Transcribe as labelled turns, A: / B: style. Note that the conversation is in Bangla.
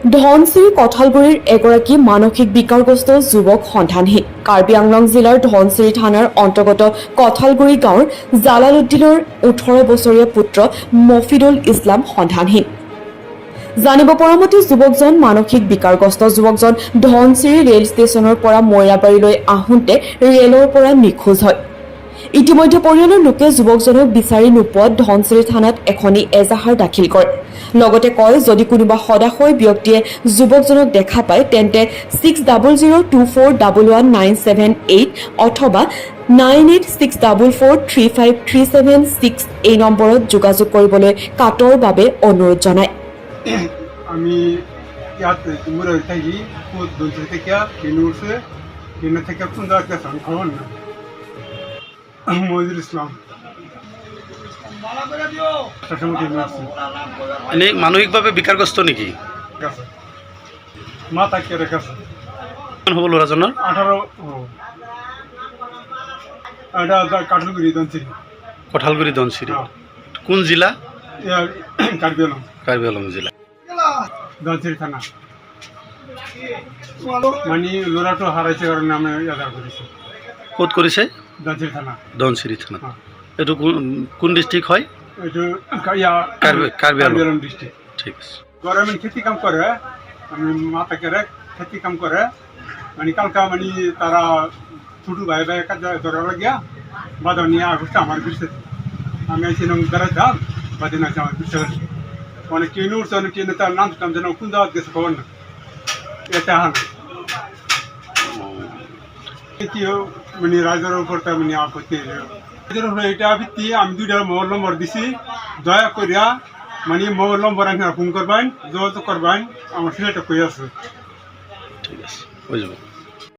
A: ধনশিৰি কঠালগুৰিৰ এগৰাকী মানসিক বিকাৰগ্ৰস্ত যুৱক সন্ধানহীন। কাৰ্বি আংলং জিলাৰ ধনশিৰি থানাৰ অন্তৰ্গত কঠালগুৰি গাঁৱৰ জালালুদ্দিনৰ 18 বছৰীয়া পুত্ৰ মফিদুল ইছলাম সন্ধানহীন। জানিব পৰা মতে যুৱকজন মানসিক বিকাৰগ্ৰস্ত যুৱকজন ধনশিৰি ৰেল ষ্টেচনৰ পৰা মৈৰাবাৰীলৈ আহোঁতে ৰেলৰ পৰা নিখোজ হয়। ইতিমধ্যে পৰিয়ালৰ লোকে যুৱকজনক বিচাৰি নোপোৱাত ধনশিৰি থানাত এখনি এজাহাৰ দাখিল কৰে। লগতে কয়, যদি কোনোবা সদাশয় ব্যক্তিয়ে যুৱকজনক দেখা পায় তেন্তে 6002411978 অথবা 9864435376 এই নম্বৰত যোগাযোগ কৰিবলৈ কাটৰ বাবে অনুৰোধ জনায়।
B: আমি ইয়াতে মুরা থাকি দলছে থেকে ট্রেনে উঠছে ট্রেনে থেকে কোন জায়গায় গেছে আমি খবর না মহিদুল ইসলাম
C: এনে মানসিকভাৱে বিকাৰগ্ৰস্ত নেকি?
B: গেছে মাথা কেটে গেছে
C: হ'ব ল'ৰাজনৰ
B: 18 এটা কাঠলগুড়ি দনচিরি
C: কঠালগুৰি ধনশিৰি কোন জিলা?
B: কার্বি আলম
C: কাৰ্বি আংলং জিলা
B: দনচিরি থানা মানে লোরাটো হারাইছে কারণে আমি আধার করেছি।
C: ক'ত কৰিছে?
B: দনচিরি থানা
C: ধনশিৰি থানা। এইটো কোন ডিষ্ট্ৰিক্ট হয়?
B: এটা
C: কাৰ্বি আংলং
B: আলম ডিস্ট্রিক্ট।
C: ঠিক আছে।
B: গভর্নমেন্ট খেতি কাম করে আমি মাথা কেটে খেতি কাম করে মানে কালকা মানে তারা ছোটো ভাই ভাই কাজ ধরা লাগিয়া বাদ নিয়ে আগস্টে আমার বিরসে আমি আইসি নং বেড়াইতাম বাদে না আমার বিরসে অনেক ট্রেনে উঠছে অনেক ট্রেনে তার নাম টাম যেন কোন দাওয়াত গেছে খবর না এটা হান কি মানে রাজার উপর তার মানে আপত্তি এটা ভিত্তি আমি 2টা মোবাইল নম্বর দিছি দয়া করিয়া মানে মোবাইল নম্বর আপনারা ফোন করবেন যোগাযোগ করবেন আমার ছেলেটা কই আছে।
C: ঠিক আছে, হয়ে যাবে।